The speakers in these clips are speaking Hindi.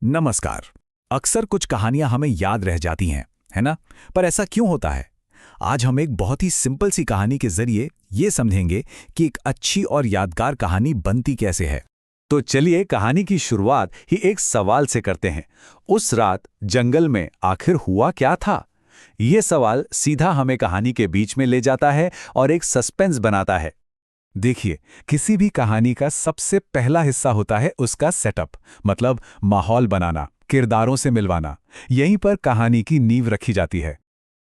नमस्कार। अक्सर कुछ कहानियां हमें याद रह जाती हैं, है ना? पर ऐसा क्यों होता है? आज हम एक बहुत ही सिंपल सी कहानी के जरिए ये समझेंगे कि एक अच्छी और यादगार कहानी बनती कैसे है। तो चलिए कहानी की शुरुआत ही एक सवाल से करते हैं। उस रात जंगल में आखिर हुआ क्या था? ये सवाल सीधा हमें कहानी के बीच में ले जाता है और एक सस्पेंस बनाता है। देखिए, किसी भी कहानी का सबसे पहला हिस्सा होता है उसका सेटअप, मतलब माहौल बनाना, किरदारों से मिलवाना। यहीं पर कहानी की नींव रखी जाती है।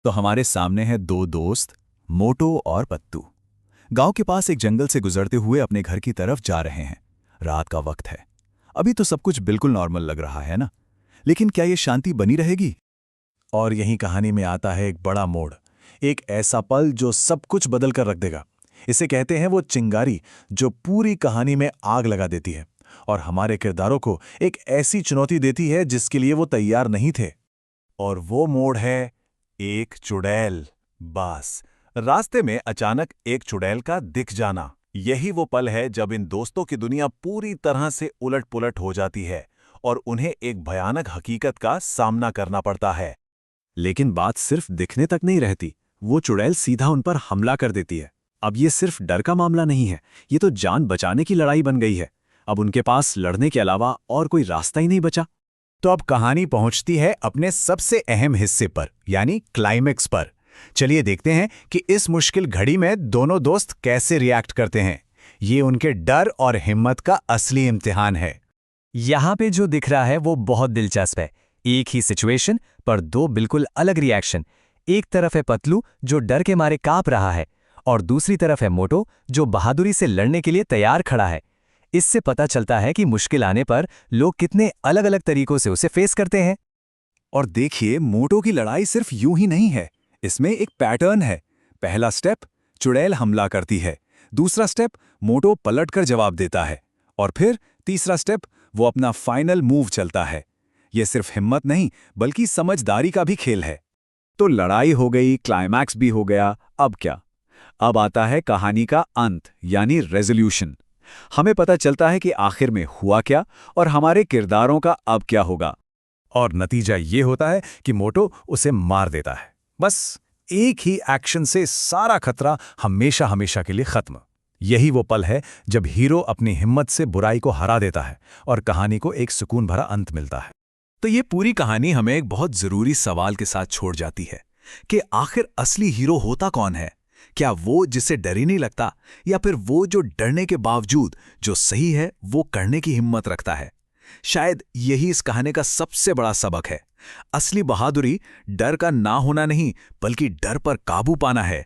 तो हमारे सामने है दो दोस्त, मोटो और पत्तू। गांव के पास एक जंगल से गुजरते हुए अपने घर की तरफ जा रहे हैं। रात का वक्त है। अभी तो सब कुछ बिल्कुल नॉर्मल लग रहा है ना? लेकिन क्या ये शांति बनी रहेगी? और यहीं कहानी में आता है एक बड़ा मोड़, एक ऐसा पल जो सब कुछ बदल कर रख देगा। इसे कहते हैं वो चिंगारी जो पूरी कहानी में आग लगा देती है और हमारे किरदारों को एक ऐसी चुनौती देती है जिसके लिए वो तैयार नहीं थे। और वो मोड़ है एक चुड़ैल। बस रास्ते में अचानक एक चुड़ैल का दिख जाना, यही वो पल है जब इन दोस्तों की दुनिया पूरी तरह से उलट-पुलट हो जाती है और उन्हें एक भयानक हकीकत का सामना करना पड़ता है। लेकिन बात सिर्फ दिखने तक नहीं रहती, वो चुड़ैल सीधा उन पर हमला कर देती है। अब ये सिर्फ डर का मामला नहीं है, ये तो जान बचाने की लड़ाई बन गई है। अब उनके पास लड़ने के अलावा और कोई रास्ता ही नहीं बचा। तो अब कहानी पहुंचती है अपने सबसे अहम हिस्से पर, यानी क्लाइमेक्स पर। चलिए देखते हैं कि इस मुश्किल घड़ी में दोनों दोस्त कैसे रिएक्ट करते हैं। ये उनके डर और हिम्मत का असली इम्तिहान है। यहाँ पे जो दिख रहा है वो बहुत दिलचस्प है। एक ही सिचुएशन पर दो बिल्कुल अलग रिएक्शन। एक तरफ है पतलू जो डर के मारे कांप रहा है और दूसरी तरफ है मोटो जो बहादुरी से लड़ने के लिए तैयार खड़ा है। इससे पता चलता है कि मुश्किल आने पर लोग कितने अलग अलग तरीकों से उसे फेस करते हैं। और देखिए, मोटो की लड़ाई सिर्फ यूं ही नहीं है, इसमें एक पैटर्न है। पहला स्टेप, चुड़ैल हमला करती है। दूसरा स्टेप, मोटो पलटकर जवाब देता है। और फिर तीसरा स्टेप, वो अपना फाइनल मूव चलता है। यह सिर्फ हिम्मत नहीं, बल्कि समझदारी का भी खेल है। तो लड़ाई हो गई, क्लाइमैक्स भी हो गया, अब क्या? अब आता है कहानी का अंत, यानी रेजोल्यूशन। हमें पता चलता है कि आखिर में हुआ क्या और हमारे किरदारों का अब क्या होगा। और नतीजा ये होता है कि मोटो उसे मार देता है। बस एक ही एक्शन से सारा खतरा हमेशा हमेशा के लिए खत्म। यही वो पल है जब हीरो अपनी हिम्मत से बुराई को हरा देता है और कहानी को एक सुकून भरा अंत मिलता है। तो ये पूरी कहानी हमें एक बहुत जरूरी सवाल के साथ छोड़ जाती है कि आखिर असली हीरो होता कौन है? क्या वो जिसे डर ही नहीं लगता, या फिर वो जो डरने के बावजूद जो सही है वो करने की हिम्मत रखता है? शायद यही इस कहानी का सबसे बड़ा सबक है। असली बहादुरी डर का ना होना नहीं, बल्कि डर पर काबू पाना है।